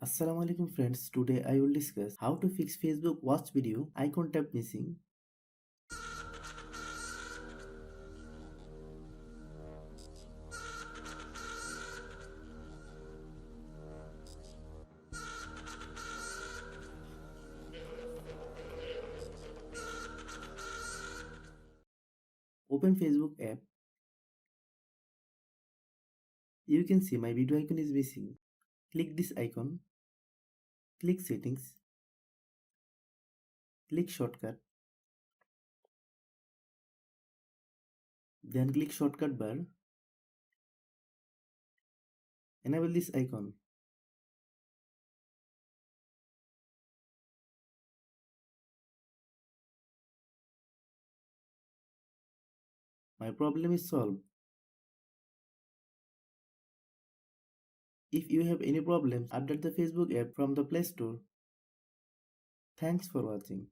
Assalamu alaikum friends, today I will discuss how to fix Facebook watch video icon tab missing. Open Facebook app. You can see my video icon is missing. Click this icon. Click settings. Click shortcut. Then click shortcut bar. Enable this icon. My problem is solved. If you have any problems, update the Facebook app from the Play Store. Thanks for watching.